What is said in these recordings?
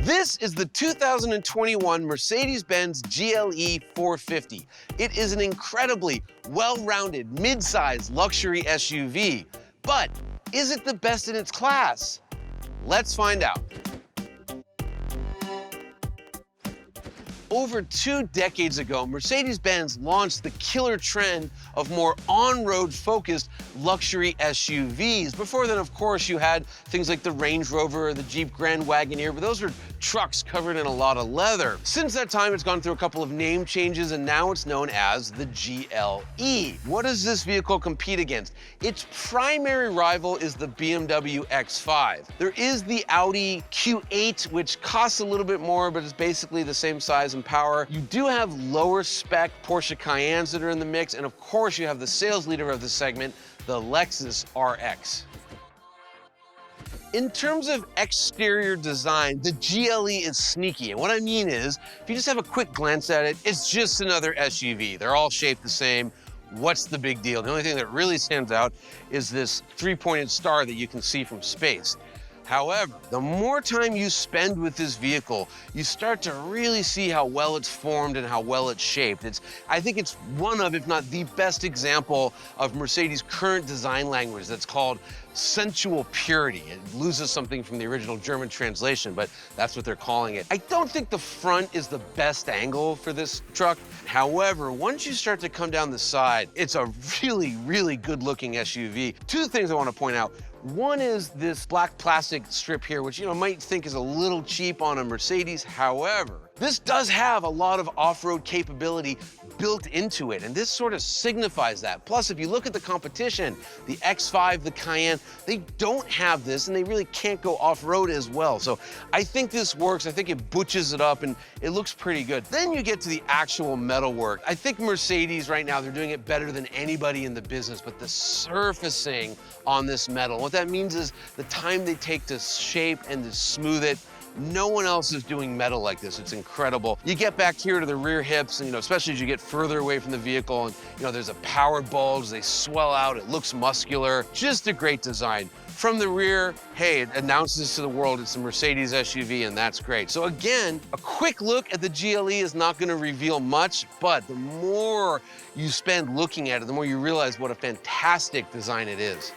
This is the 2021 Mercedes-Benz GLE 450. It is an incredibly well-rounded mid-size luxury SUV. But is it the best in its class? Let's find out. Over 2 decades ago, Mercedes-Benz launched the killer trend of more on-road focused luxury SUVs. Before then, of course, you had things like the Range Rover or the Jeep Grand Wagoneer, but those were trucks covered in a lot of leather. Since that time, it's gone through a couple of name changes, and now it's known as the GLE. What does this vehicle compete against? Its primary rival is the BMW X5. There is the Audi Q8, which costs a little bit more, but is basically the same size and power. You do have lower spec Porsche Cayennes that are in the mix, and of course you have the sales leader of the segment, the Lexus RX. In terms of exterior design, the GLE is sneaky. And what I mean is, if you just have a quick glance at it, it's just another SUV. They're all shaped the same. What's the big deal? The only thing that really stands out is this 3-pointed star that you can see from space. However, the more time you spend with this vehicle, you start to really see how well it's formed and how well it's shaped. I think it's one of, if not the best example of Mercedes' current design language that's called sensual purity. It loses something from the original German translation, but that's what they're calling it. I don't think the front is the best angle for this truck. However, once you start to come down the side, it's a really, really good-looking SUV. 2 things I want to point out. One is this black plastic strip here, which you might think is a little cheap on a Mercedes. However, this does have a lot of off-road capability built into it, and this sort of signifies that. Plus, if you look at the competition, the X5, the Cayenne, they don't have this, and they really can't go off-road as well. So I think this works. I think it butches it up, and it looks pretty good. Then you get to the actual metalwork. I think Mercedes right now, they're doing it better than anybody in the business, but the surfacing on this metal, what that means is the time they take to shape and to smooth it. No one else is doing metal like this. It's incredible. You get back here to the rear hips, and especially as you get further away from the vehicle, and there's a power bulge. They swell out. It looks muscular. Just a great design. From the rear, hey, it announces to the world it's a Mercedes SUV, and that's great. So again, a quick look at the GLE is not going to reveal much, but the more you spend looking at it, the more you realize what a fantastic design it is.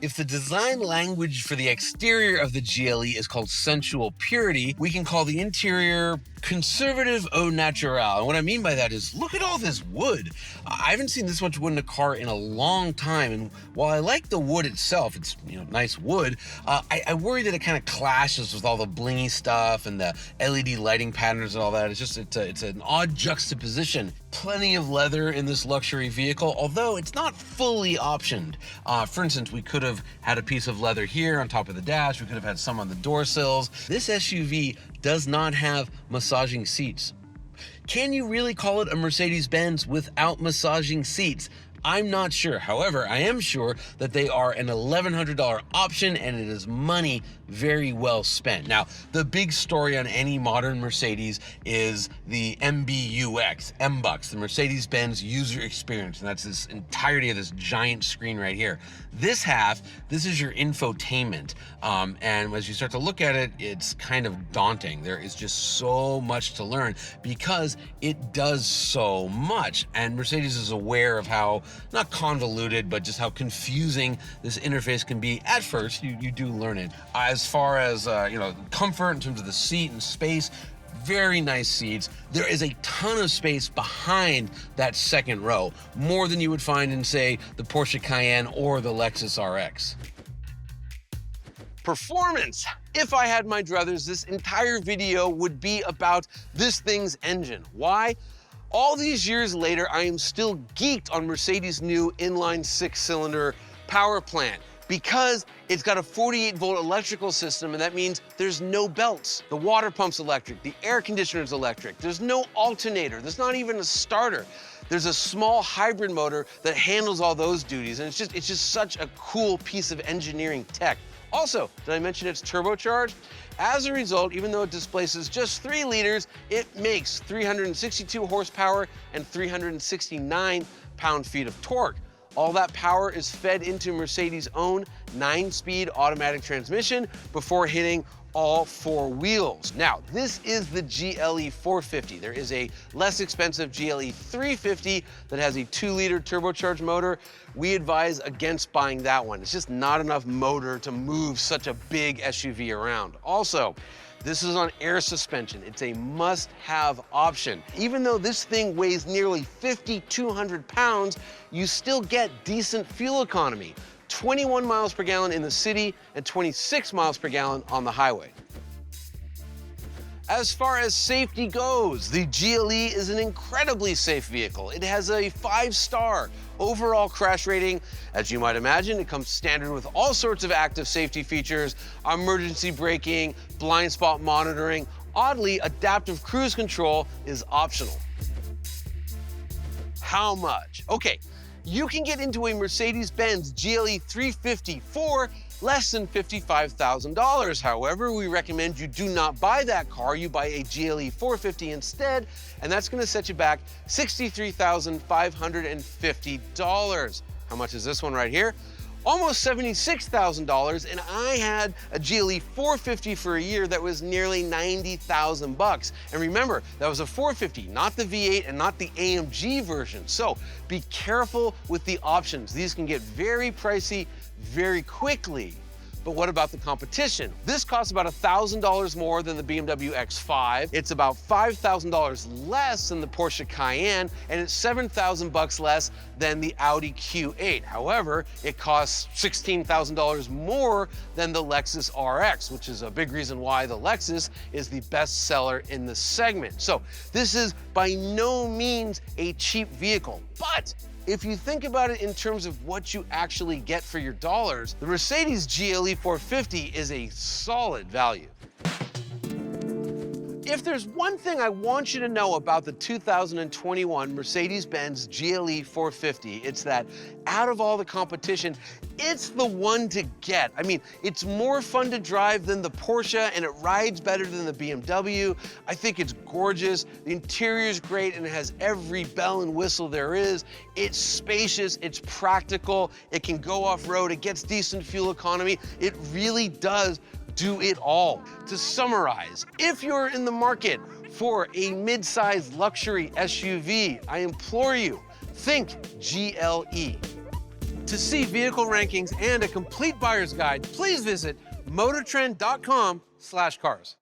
If the design language for the exterior of the GLE is called sensual purity, we can call the interior conservative au naturel. And what I mean by that is, look at all this wood. I haven't seen this much wood in a car in a long time. And while I like the wood itself, it's nice wood, I worry that it kind of clashes with all the blingy stuff and the LED lighting patterns and all that. It's an odd juxtaposition. Plenty of leather in this luxury vehicle, although it's not fully optioned. For instance, we could have had a piece of leather here on top of the dash. We could have had some on the door sills. This SUV does not have massaging seats. Can you really call it a Mercedes-Benz without massaging seats? I'm not sure. However, I am sure that they are an $1,100 option, and it is money very well spent. Now, the big story on any modern Mercedes is the MBUX, the Mercedes-Benz user experience, and that's this entirety of this giant screen right here. This is your infotainment, and as you start to look at it, it's kind of daunting. There is just so much to learn because it does so much, and Mercedes is aware of how, not convoluted, but just how confusing this interface can be. At first, you do learn it. As far as comfort in terms of the seat and space, very nice seats. There is a ton of space behind that second row, more than you would find in, say, the Porsche Cayenne or the Lexus RX. Performance. If I had my druthers, this entire video would be about this thing's engine. Why? All these years later, I am still geeked on Mercedes' new inline 6-cylinder power plant, because it's got a 48-volt electrical system, and that means there's no belts. The water pump's electric, the air conditioner's electric, there's no alternator, there's not even a starter. There's a small hybrid motor that handles all those duties, and it's just such a cool piece of engineering tech. Also, did I mention it's turbocharged? As a result, even though it displaces just 3 liters, it makes 362 horsepower and 369 pound-feet of torque. All that power is fed into Mercedes' own 9-speed automatic transmission before hitting all 4 wheels. Now, this is the GLE 450. There is a less expensive GLE 350 that has a 2-liter turbocharged motor. We advise against buying that one. It's just not enough motor to move such a big SUV around. Also, this is on air suspension. It's a must-have option. Even though this thing weighs nearly 5,200 pounds, you still get decent fuel economy. 21 miles per gallon in the city and 26 miles per gallon on the highway. As far as safety goes, the GLE is an incredibly safe vehicle. It has a 5-star overall crash rating. As you might imagine, it comes standard with all sorts of active safety features, emergency braking, blind spot monitoring. Oddly, adaptive cruise control is optional. How much? Okay, you can get into a Mercedes-Benz GLE 350 for less than $55,000. However, we recommend you do not buy that car. You buy a GLE 450 instead, and that's going to set you back $63,550. How much is this one right here? Almost $76,000, and I had a GLE 450 for a year that was nearly $90,000. And remember, that was a 450, not the V8 and not the AMG version. So be careful with the options. These can get very pricey very quickly. But what about the competition? This costs about $1,000 more than the BMW X5. It's about $5,000 less than the Porsche Cayenne, and it's $7,000 less than the Audi Q8. However, it costs $16,000 more than the Lexus RX, which is a big reason why the Lexus is the best seller in the segment. So this is by no means a cheap vehicle, but if you think about it in terms of what you actually get for your dollars, the Mercedes GLE 450 is a solid value. If there's one thing I want you to know about the 2021 Mercedes-Benz GLE 450, it's that out of all the competition, it's the one to get. I mean, it's more fun to drive than the Porsche, and it rides better than the BMW. I think it's gorgeous. The interior is great, and it has every bell and whistle there is. It's spacious, it's practical, it can go off-road, it gets decent fuel economy. It really does do it all. To summarize, if you're in the market for a mid-sized luxury SUV, I implore you, think GLE. To see vehicle rankings and a complete buyer's guide, please visit motortrend.com/cars.